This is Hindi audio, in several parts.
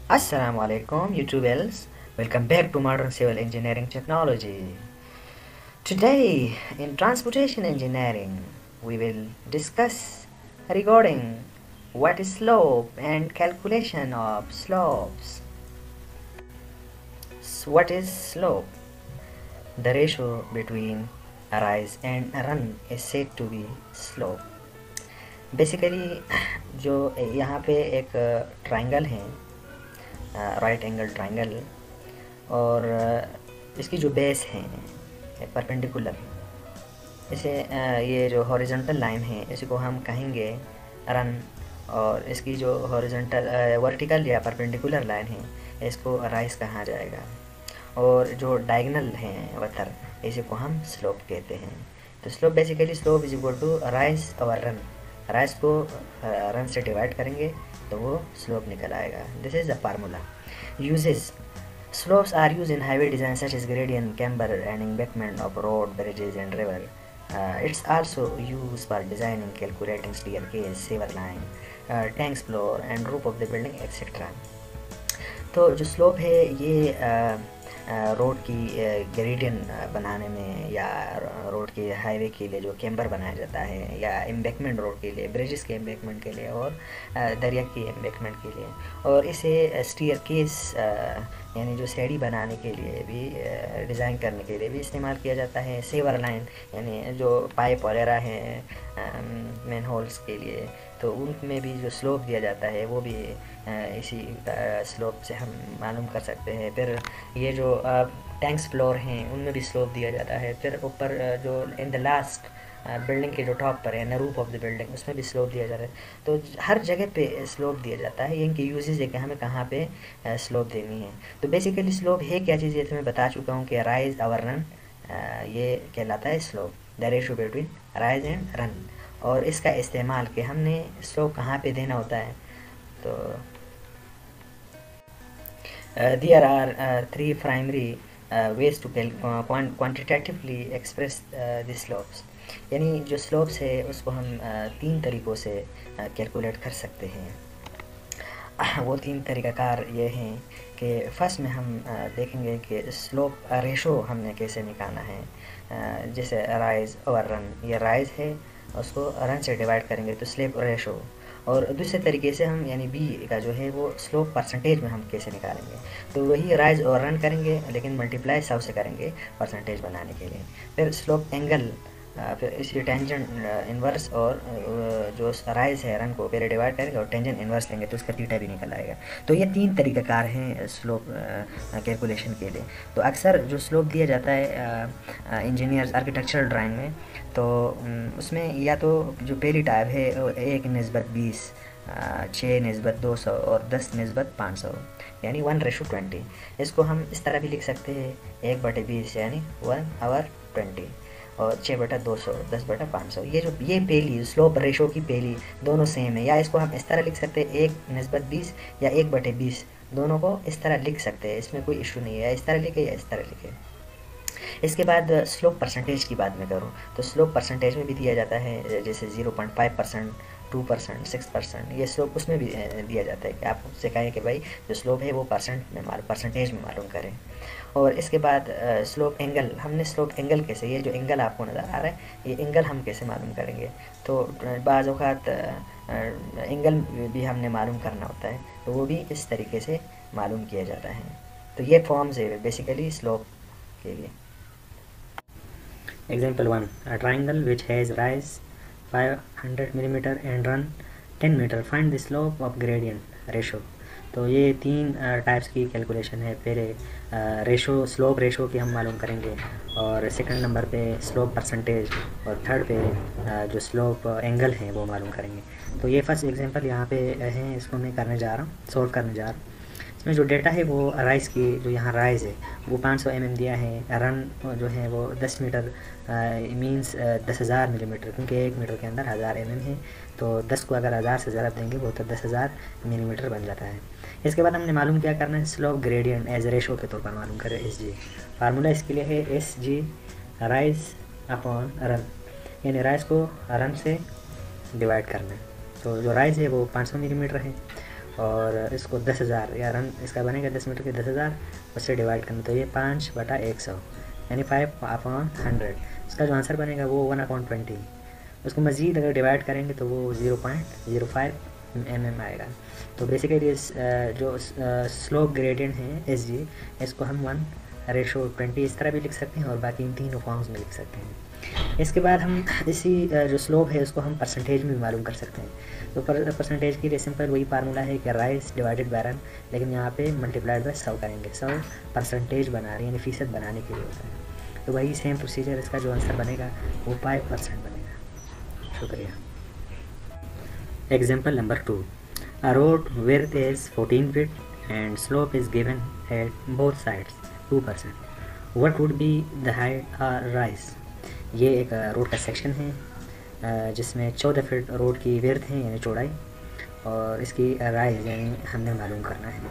Assalamu alaikum YouTubers. Welcome back to Modern Civil Engineering Technology. Today in Transportation Engineering we will discuss regarding what is slope and calculation of slopes. What is slope? The ratio between a rise and a run is said to be slope. Basically जो यहाँ पे एक ट्राइंगल है, राइट एंगल ट्राइंगल, और इसकी जो बेस है परपेंडिकुलर, इसे ये जो हॉरिजॉन्टल लाइन है इसी को हम कहेंगे रन, और इसकी जो हॉरिजॉन्टल वर्टिकल या परपेंडिकुलर लाइन है इसको राइज कहा जाएगा, और जो डायगोनल है वथर इसी को हम स्लोप कहते हैं। तो slope basically slope is equal to rise और रन। राइज को रन से डिवाइड करेंगे तो वो स्लोप निकल आएगा। This is the formula. Uses: slopes are used in highway design such as gradient, camber and embankment of road, bridges and river. It's also used for designing, calculating staircase, sewer line, tanks floor and roof of the building etc. तो जो स्लोप है ये रोड की ग्रेडियंट बनाने में, या रोड के हाईवे के लिए जो कैम्बर बनाया जाता है, या एम्बैंकमेंट रोड के लिए, ब्रिजेस के एम्बैंकमेंट के लिए और दरिया के एम्बैंकमेंट के लिए, और इसे स्टीयरकेस यानी जो सीढ़ी बनाने के लिए भी, डिज़ाइन करने के लिए भी इस्तेमाल किया जाता है। सेवर लाइन यानी जो पाइप वगैरह हैं मेन होल्स के लिए, तो उनमें भी जो स्लोप दिया जाता है वो भी इसी स्लोप से हम मालूम कर सकते हैं। फिर ये जो टैंक्स फ्लोर हैं उनमें भी स्लोप दिया जाता है। फिर ऊपर जो इन द लास्ट बिल्डिंग के जो टॉप पर है ना, रूफ ऑफ द बिल्डिंग, उसमें भी स्लोप दिया जाता है। तो हर जगह पे स्लोप दिया जाता है। इनके यूजेस है कि हमें कहाँ पे स्लोप देनी है। तो बेसिकली स्लोप है क्या चीज़, ये तो मैं बता चुका हूँ कि राइज और रन, ये कहलाता है slope, the ratio between rise and run. और इसका इस्तेमाल कि हमने स्लोप कहाँ पे देना होता है। तो there are three primary ways to quantitatively express the slopes। यानी जो स्लोप्स है उसको हम तीन तरीक़ों से कैलकुलेट कर सकते हैं। वो तीन तरीक़ाकार ये हैं कि फर्स्ट में हम देखेंगे कि स्लोप रेशो हमने कैसे निकालना है। जैसे राइज और रन, ये राइज है उसको रन से डिवाइड करेंगे तो स्लोप रेशो। और दूसरे तरीके से हम यानी बी का जो है वो स्लोप परसेंटेज में हम कैसे निकालेंगे, तो वही राइज और रन करेंगे लेकिन मल्टीप्लाई 100 से करेंगे परसेंटेज बनाने के लिए। फिर स्लोप एंगल, फिर इसी टेंजेंट इन्वर्स, और जो राइज है रन को पहले डिवाइड करेंगे और टेंजेंट इन्वर्स लेंगे तो उसका थीटा भी निकल आएगा। तो ये तीन तरीक़ाकार हैं स्लोप कैलकुलेशन के लिए। तो अक्सर जो स्लोप दिया जाता है इंजीनियर्स आर्किटेक्चरल ड्राइंग में, तो उसमें या तो जो पहली टाइप है 1:20, 6:200 और 10:500 यानी 1:20। इसको हम इस तरह भी लिख सकते हैं 1/20 यानी 1/20, और 6/200 10/500। ये पहली स्लोप रेशो की पहली दोनों सेम है। या इसको हम इस तरह लिख सकते हैं 1:20 या 1/20, दोनों को इस तरह लिख सकते हैं, इसमें कोई इशू नहीं है। इस तरह लिखे या इस तरह लिखे। इसके बाद स्लोप परसेंटेज की बात मैं करूँ तो स्लोप परसेंटेज में भी दिया जाता है, जैसे 0.5%, 2%, 6%, ये स्लोप उसमें भी दिया जाता है कि आप उससे कहें कि भाई जो स्लोप है वो परसेंटेज में मालूम करें। और इसके बाद स्लोप एंगल, हमने स्लोप एंगल कैसे, ये जो एंगल आपको नज़र आ रहा है ये एंगल हम कैसे मालूम करेंगे। तो बाज़ औक़ात एंगल भी हमने मालूम करना होता है, तो वो भी इस तरीके से मालूम किया जाता है। तो ये फॉर्म्स है बेसिकली स्लोप के लिए। Example 1. A triangle which has rise 500 mm and run 10 meter. Find the slope of gradient ratio. तो ये तीन टाइप्स की कैलकुलेशन है। पहले स्लोप रेशो की हम मालूम करेंगे, और सेकंड नंबर पे स्लोप परसेंटेज, और थर्ड पे जो स्लोप एंगल है वो मालूम करेंगे। तो ये फर्स्ट एग्जांपल यहाँ पे है, इसको मैं सोल्व करने जा रहा हूँ। इसमें जो डेटा है वो राइज़ की, जो यहाँ राइज़ है वो 500 mm दिया है। रन जो है वो 10 मीटर मीन्स 10,000 मिलीमीटर, क्योंकि 1 मीटर के अंदर 1000 mm है, तो 10 को अगर 1000 से ज़्यादा देंगे वो तो 10,000 मिलीमीटर बन जाता है। इसके बाद हमने मालूम क्या करना है, स्लोप ग्रेडियंट एज रेशो के तौर पर मालूम करें। SG फार्मूला इसके लिए है SG राइज अपॉन रन, यानी राइज को रन से डिवाइड करना है। तो जो राइज है वो 500 मिलीमीटर है, और इसको 10,000 या रन इसका बनेगा 10 मीटर के 10,000, उससे डिवाइड करना, तो ये 5/100 यानी 5/100। इसका जो आंसर बनेगा वो 1/20। उसको मज़ीद अगर डिवाइड करेंगे तो वो 0.05 mm आएगा। तो बेसिकली इस जो स्लोप ग्रेडियंट है SG, इसको हम 1:20 इस तरह भी लिख सकते हैं और बाकी इन तीनों फॉर्म्स में लिख सकते हैं। इसके बाद हम इसी जो स्लोप है उसको हम परसेंटेज में भी मालूम कर सकते हैं। तो परसेंटेज के लिए सिंपल वही फार्मूला है कि राइज डिवाइडेड बाय रन, लेकिन यहाँ पे मल्टीप्लाइड बाय 100 करेंगे। 100 परसेंटेज बना रहे हैं यानी फ़ीसद बनाने के लिए होता है। तो वही सेम प्रोसीजर, इसका जो आंसर बनेगा वो 5% बनेगा। शुक्रिया। Example number 2, a road width is 14 feet and slope is given at both sides 2%. What would be the height or rise? ये एक रोड का सेक्शन है जिसमें 14 फीट रोड की विड्थ है यानी चौड़ाई, और इसकी राइज यानी हमने मालूम करना है।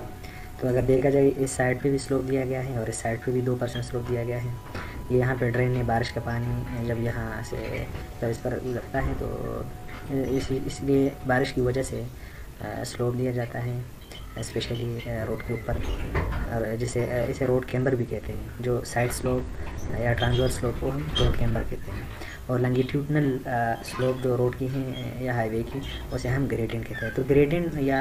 तो अगर देखा जाए इस साइड पे भी स्लोप दिया गया है और इस साइड पे भी 2% स्लोप दिया गया है। ये यहाँ पे ड्रेन है, बारिश का पानी जब यहाँ से जब इस पर लगता है तो इसलिए बारिश की वजह से स्लोप दिया जाता है, स्पेशली रोड के ऊपर, और जिसे इसे रोड कैम्बर भी कहते हैं। जो साइड स्लोप या ट्रांसवर्स स्लोप को हम रोड कैम्बर कहते हैं, और लॉन्गिट्यूडनल स्लोप जो रोड की हैं या हाईवे की उसे हम ग्रेडियंट कहते हैं। तो ग्रेडियंट या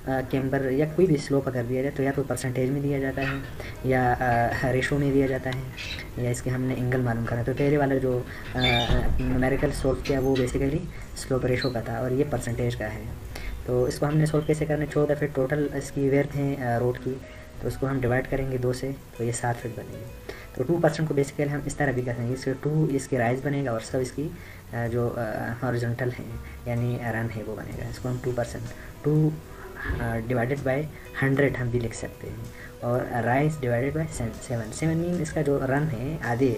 कैम्बर या कोई भी स्लोप अगर दिया जाए तो या तो परसेंटेज में दिया जाता है या रेशो में दिया जाता है, या इसके हमने एंगल मालूम करना है। तो पहले वाला जो न्यूमेरिकल सोल्व किया वो बेसिकली स्लोप रेशो का था और ये परसेंटेज का है। तो इसको हमने सोल्व कैसे करना है, 14 फीट टोटल इसकी विड्थ है रोड की, तो उसको हम डिवाइड करेंगे 2 से, तो ये 7 फीट बनेगी। तो 2% को बेसिकली हम इस तरह भी कर सकते हैं, इसके 2 इसकी राइज बनेगा और सब इसकी जो हॉरिजॉन्टल है यानी रन है वो बनेगा। इसको हम 2% 2 डिवाइडेड बाय 100 हम भी लिख सकते हैं, और राइज डिवाइडेड बाय 7 मीन इसका जो रन है आधे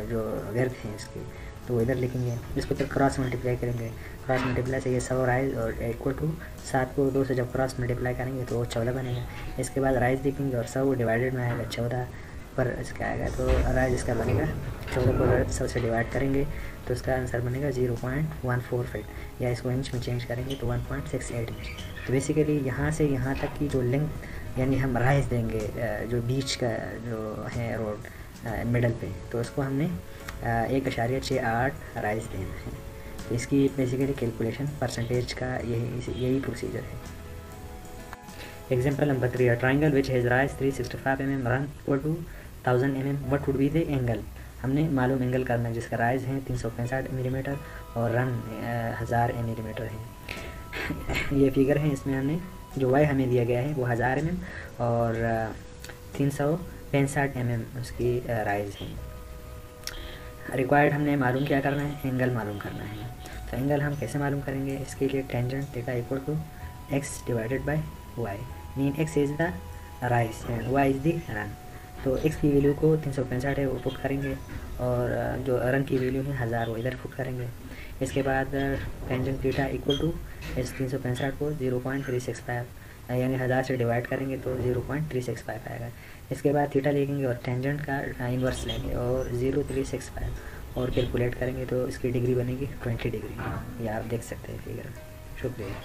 जो विड्थ है इसकी, तो इधर लिखेंगे। इसको फिर क्रॉस मल्टीप्लाई करेंगे, क्रॉस मल्टीप्लाई से ये 100 राइज और इक्वल टू 7 को 2 से जब क्रॉस मल्टीप्लाई करेंगे तो वो 14 बनेगा। इसके बाद राइज लिखेंगे और 100 डिवाइडेड में आएगा 14 पर इसका आएगा, तो राइज इसका बनेगा 14 को 100 से डिवाइड करेंगे तो इसका आंसर बनेगा 0.14 फीट, या इसको इंच में चेंज करेंगे तो 1.68 इंच। तो बेसिकली यहाँ से यहाँ तक की जो लेंथ यानी हम राइज देंगे जो बीच का जो है रोड मिडल पे, तो उसको हमने 1.68 राइज देना है। तो इसकी बेसिकली कैलकुलेशन परसेंटेज का यही प्रोसीजर है। Example number 3, triangle which has rise 365 mm run equal to 1000 mm, what would be the angle. हमने मालूम एंगल करना है जिसका राइज है 365 मिलीमीटर और रन 1000 मिलीमीटर है। ये फिगर है, इसमें हमने जो वाई हमें दिया गया है वो 1000 mm और 365 mm उसकी राइज है। रिक्वायर्ड हमने मालूम क्या करना है, एंगल मालूम करना है। तो एंगल हम कैसे मालूम करेंगे, इसके लिए tangent theta equal to X divided by Y, mean X is the rise and Y is the run. तो एक्स की वैल्यू को 365 है वो पुट करेंगे, और जो रन की वैल्यू है 1000 वो इधर पुट करेंगे। इसके बाद टेंजेंट थीटा इक्वल टू इस 365 को 0.365 यानी 1000 से डिवाइड करेंगे तो 0.365 आएगा। इसके बाद थीटा लिखेंगे और टेंजेंट का इन्वर्स लेंगे और 0.365 और कैलकुलेट करेंगे तो इसकी डिग्री बनेगी 20 डिग्री। ये आप देख सकते हैं फिगर। शुक्रिया।